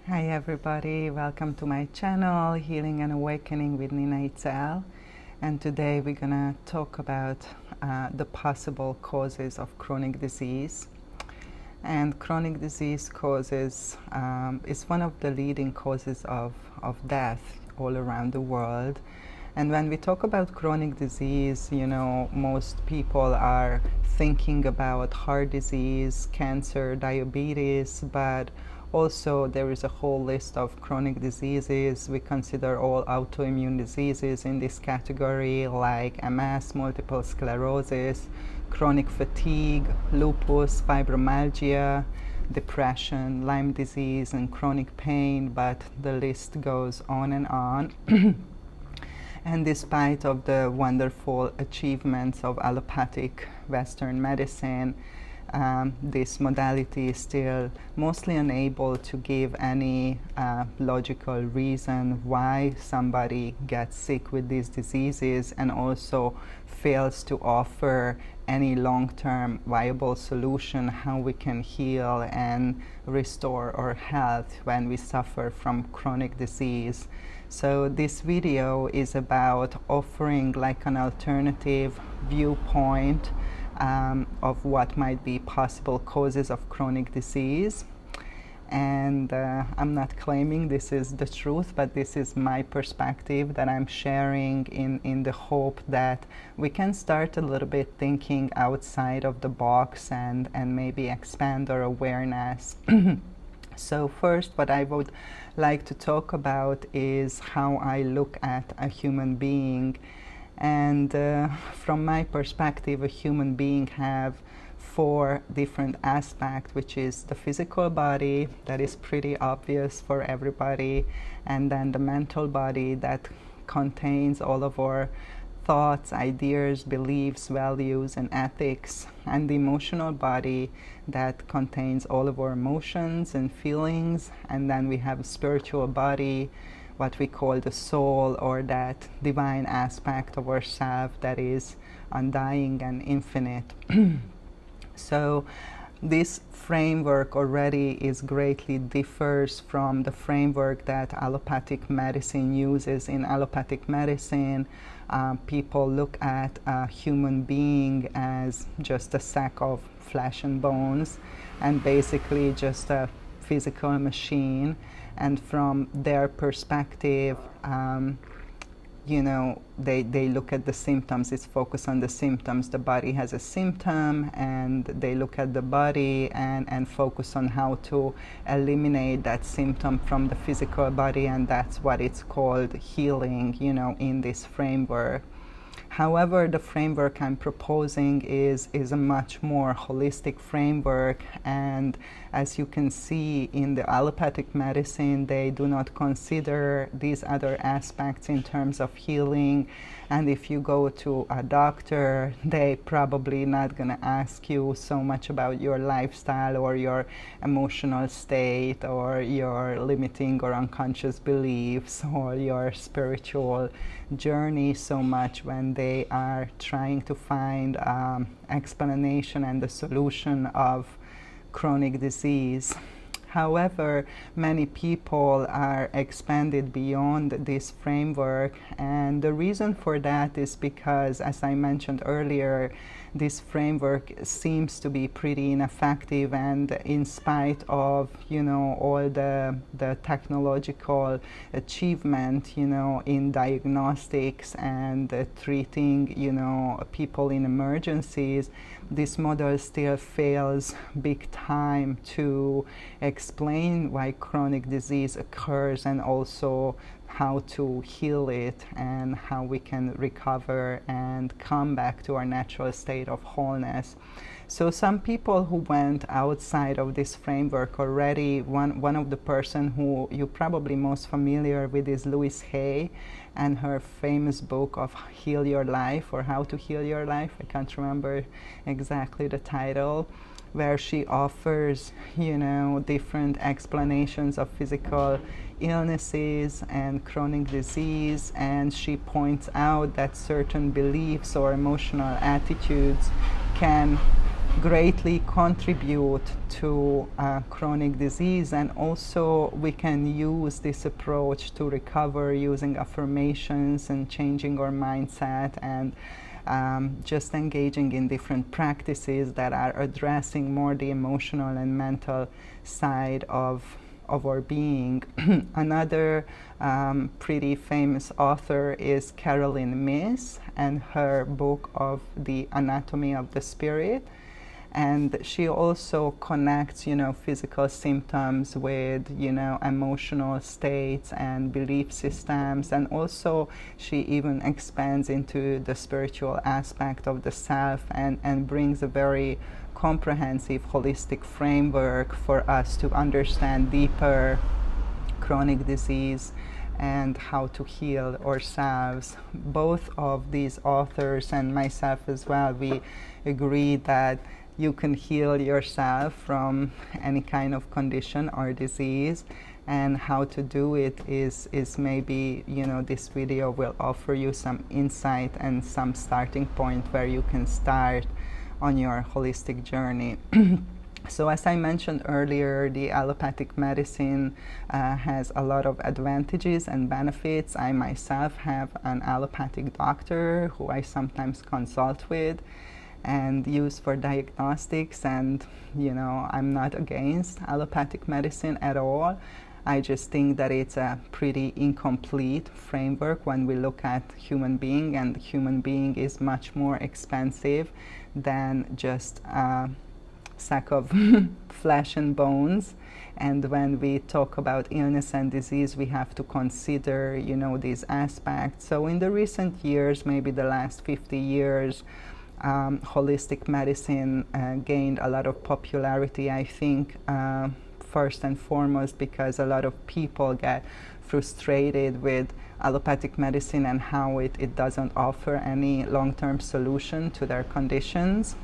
Hi everybody, welcome to my channel, Healing and Awakening with Nina Itzel. And today we're gonna talk about the possible causes of chronic disease. And chronic disease causes is one of the leading causes of death all around the world. And when we talk about chronic disease, you know, most people are thinking about heart disease, cancer, diabetes, but also there is a whole list of chronic diseases. We consider all autoimmune diseases in this category, like MS, multiple sclerosis, chronic fatigue, lupus, fibromyalgia, depression, Lyme disease, and chronic pain, but the list goes on and on. And despite of the wonderful achievements of allopathic Western medicine, this modality is still mostly unable to give any logical reason why somebody gets sick with these diseases, and also fails to offer any long-term viable solution how we can heal and restore our health when we suffer from chronic disease. So this video is about offering like an alternative viewpoint of what might be possible causes of chronic disease. And I'm not claiming this is the truth, but this is my perspective that I'm sharing in the hope that we can start a little bit thinking outside of the box and maybe expand our awareness. So first, what I would like to talk about is how I look at a human being. And from my perspective, a human being have four different aspects, which is the physical body, that is pretty obvious for everybody, and then the mental body that contains all of our thoughts, ideas, beliefs, values, and ethics, and the emotional body that contains all of our emotions and feelings, and then we have a spiritual body, what we call the soul, or that divine aspect of ourself that is undying and infinite. So this framework already is greatly differs from the framework that allopathic medicine uses. In allopathic medicine, people look at a human being as just a sack of flesh and bones, and basically just a physical machine. And from their perspective, you know, they look at the symptoms. It's focused on the symptoms. The body has a symptom, and they look at the body and focus on how to eliminate that symptom from the physical body, and that's what it's called healing, you know, in this framework. However, the framework I'm proposing is a much more holistic framework, and as you can see in the allopathic medicine, they do not consider these other aspects in terms of healing. And if you go to a doctor, they probably not gonna ask you so much about your lifestyle or your emotional state or your limiting or unconscious beliefs or your spiritual journey so much when they are trying to find explanation and the solution of chronic disease. However, many people are expanded beyond this framework, and the reason for that is because, as I mentioned earlier, this framework seems to be pretty ineffective, and in spite of, you know, all the technological achievement, you know, in diagnostics and treating, you know, people in emergencies, this model still fails big time to explain why chronic disease occurs, and also how to heal it and how we can recover and come back to our natural state of wholeness. So some people who went outside of this framework already, one of the person who you're probably most familiar with is Louise Hay, and her famous book of Heal Your Life, or How to Heal Your Life. I can't remember exactly the title, where she offers, you know, different explanations of physical illnesses and chronic disease, and she points out that certain beliefs or emotional attitudes can greatly contribute to chronic disease, and also we can use this approach to recover using affirmations and changing our mindset and just engaging in different practices that are addressing more the emotional and mental side of our being. Another pretty famous author is Caroline Myss, and her book of The Anatomy of the Spirit. And she also connects, physical symptoms with, emotional states and belief systems. And also she even expands into the spiritual aspect of the self and brings a very comprehensive, holistic framework for us to understand deeper chronic disease and how to heal ourselves. Both of these authors and myself as well, we agree that you can heal yourself from any kind of condition or disease, and how to do it is maybe, this video will offer you some insight and some starting point where you can start on your holistic journey. So as I mentioned earlier, the allopathic medicine has a lot of advantages and benefits. I myself have an allopathic doctor who I sometimes consult with and use for diagnostics, and I'm not against allopathic medicine at all. I just think that it's a pretty incomplete framework when we look at human being, and human being is much more expansive than just a sack of flesh and bones. And when we talk about illness and disease, we have to consider, these aspects. So in the recent years, maybe the last 50 years, holistic medicine gained a lot of popularity, I think, first and foremost because a lot of people get frustrated with allopathic medicine and how it doesn't offer any long-term solution to their conditions.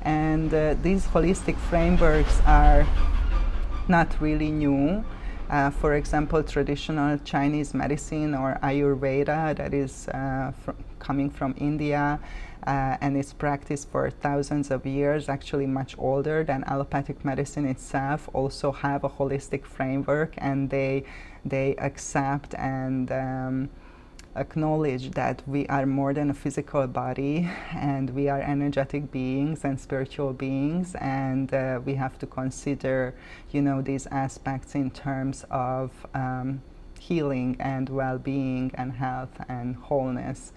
And these holistic frameworks are not really new. For example, traditional Chinese medicine or Ayurveda, that is coming from India, and it's practiced for thousands of years, actually much older than allopathic medicine itself, also have a holistic framework, and they accept and acknowledge that we are more than a physical body, and we are energetic beings and spiritual beings, and we have to consider, these aspects in terms of healing and well-being and health and wholeness.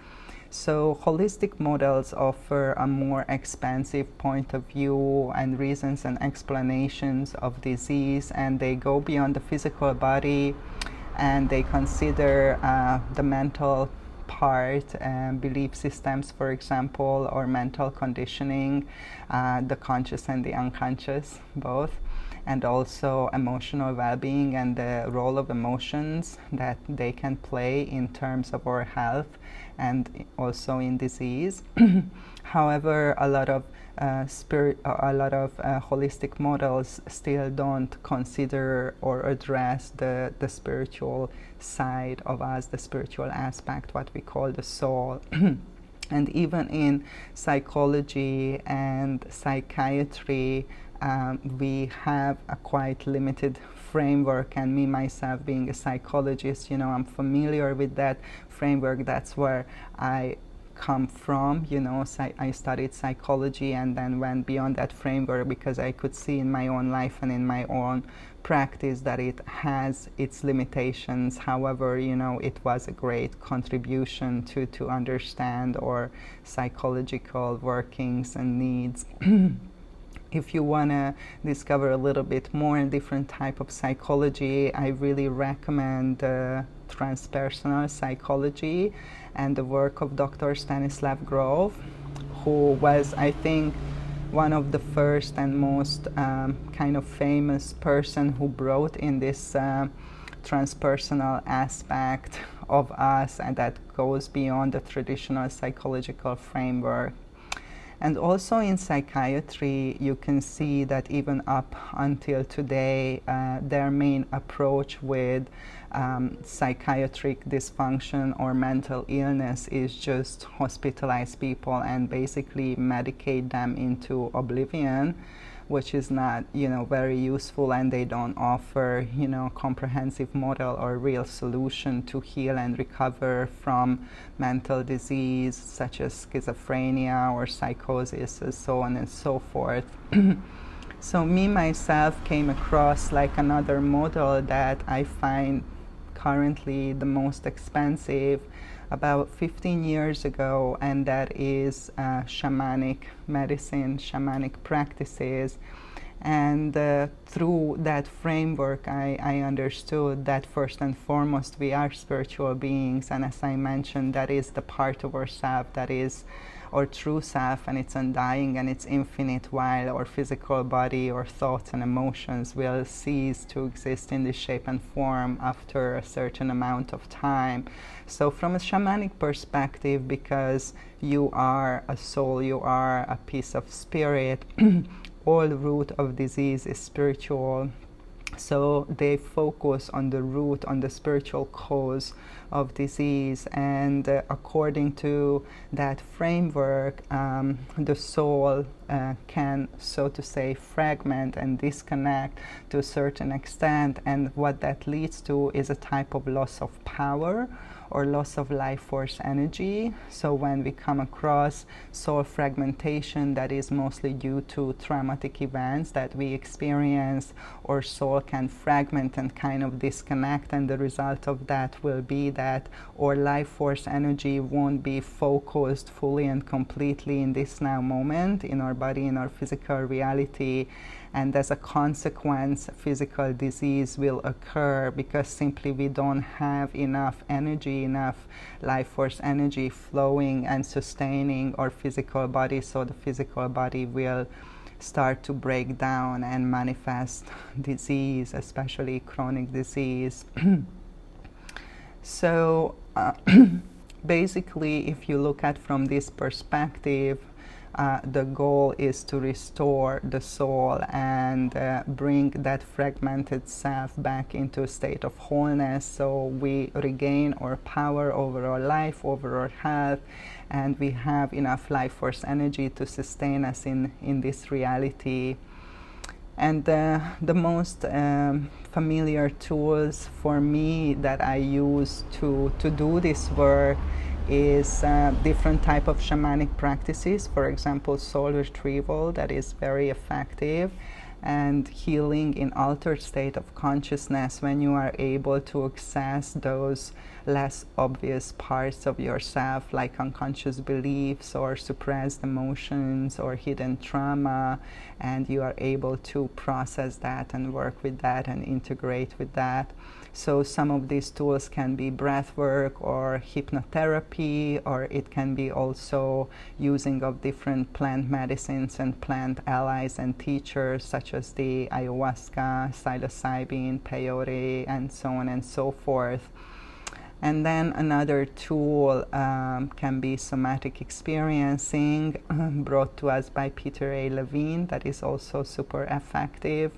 So holistic models offer a more expansive point of view and reasons and explanations of disease, and they go beyond the physical body, and they consider the mental part, belief systems, for example, or mental conditioning, the conscious and the unconscious, both, and also emotional well-being and the role of emotions that they can play in terms of our health and also in disease. However, a lot of holistic models still don't consider or address the spiritual side of us, the spiritual aspect, what we call the soul. And even in psychology and psychiatry, we have a quite limited framework, and me myself being a psychologist, I'm familiar with that framework. That's where I come from, I studied psychology and then went beyond that framework because I could see in my own life and in my own practice that it has its limitations. However, it was a great contribution to understand our psychological workings and needs. If you want to discover a little bit more in different type of psychology, I really recommend transpersonal psychology and the work of Dr. Stanislav Grof, who was, I think, one of the first and most kind of famous person who brought in this transpersonal aspect of us, and that goes beyond the traditional psychological framework. And also in psychiatry, you can see that even up until today, their main approach with psychiatric dysfunction or mental illness is just hospitalize people and basically medicate them into oblivion, which is not, very useful, and they don't offer, comprehensive model or real solution to heal and recover from mental disease such as schizophrenia or psychosis and so on and so forth. So me myself came across like another model that I find currently the most expensive about 15 years ago, and that is shamanic medicine, shamanic practices. And through that framework, I understood that first and foremost we are spiritual beings, and as I mentioned, that is the part of ourself that is our true self, and it's undying and it's infinite, while our physical body or thoughts and emotions will cease to exist in this shape and form after a certain amount of time. So from a shamanic perspective, because you are a soul, you are a piece of spirit, all root of disease is spiritual. So they focus on the root, on the spiritual cause of disease, and according to that framework, the soul can, so to say, fragment and disconnect to a certain extent, and what that leads to is a type of loss of power or loss of life force energy. So when we come across soul fragmentation, that is mostly due to traumatic events that we experience, or soul can fragment and kind of disconnect, and the result of that will be that our life force energy won't be focused fully and completely in this now moment, in our body, in our physical reality. And as a consequence, physical disease will occur because simply we don't have enough energy, enough life force energy flowing and sustaining our physical body, so the physical body will start to break down and manifest disease, especially chronic disease. So basically, if you look at from this perspective, the goal is to restore the soul and bring that fragmented self back into a state of wholeness, so we regain our power over our life, over our health, and we have enough life force energy to sustain us in this reality. And the most familiar tools for me that I use to do this work is different type of shamanic practices. For example, soul retrieval, that is very effective, and healing in altered state of consciousness, when you are able to access those less obvious parts of yourself, like unconscious beliefs or suppressed emotions or hidden trauma, and you are able to process that and work with that and integrate with that. So some of these tools can be breath work or hypnotherapy, or it can be also using of different plant medicines and plant allies and teachers, such as the ayahuasca, psilocybin, peyote, and so on and so forth. And then another tool can be somatic experiencing, brought to us by Peter A. Levine, that is also super effective.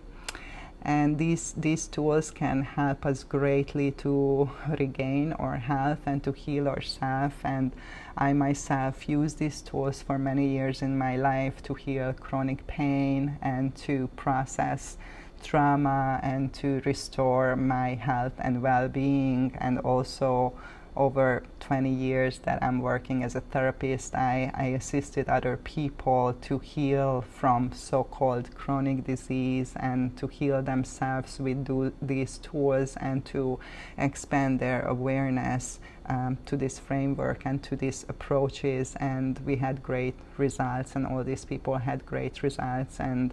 And these tools can help us greatly to regain our health and to heal ourselves. And I myself use these tools for many years in my life to heal chronic pain and to process trauma and to restore my health and well-being. And also, over 20 years that I'm working as a therapist, I assisted other people to heal from so-called chronic disease and to heal themselves with these tools and to expand their awareness to this framework and to these approaches. And we had great results, and all these people had great results and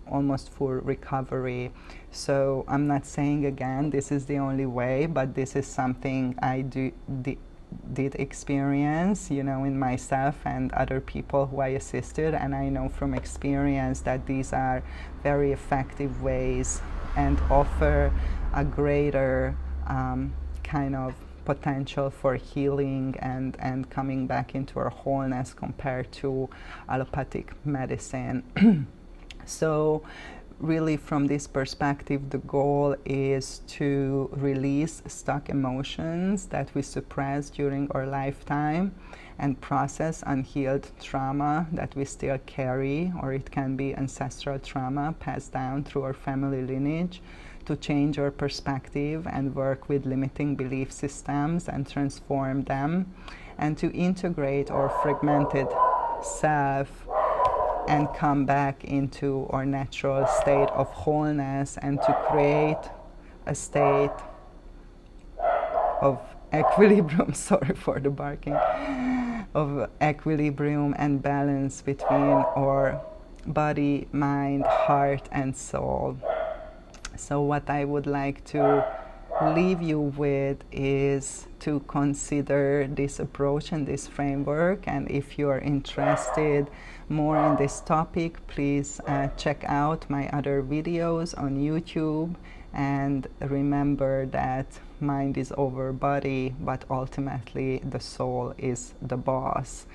almost full recovery. So I'm not saying again this is the only way, but this is something I did experience, in myself and other people who I assisted, and I know from experience that these are very effective ways and offer a greater kind of potential for healing and coming back into our wholeness compared to allopathic medicine. So really, from this perspective, the goal is to release stuck emotions that we suppress during our lifetime and process unhealed trauma that we still carry, or it can be ancestral trauma passed down through our family lineage, to change our perspective and work with limiting belief systems and transform them, and to integrate our fragmented self and come back into our natural state of wholeness, and to create a state of equilibrium, sorry for the barking, of equilibrium and balance between our body, mind, heart, and soul. So what I would like to leave you with is to consider this approach and this framework, and if you are interested more in this topic, please check out my other videos on YouTube, and remember that mind is over body, but ultimately the soul is the boss.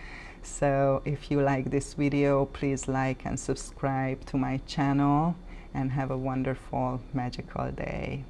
So if you like this video, please like and subscribe to my channel, and have a wonderful, magical day.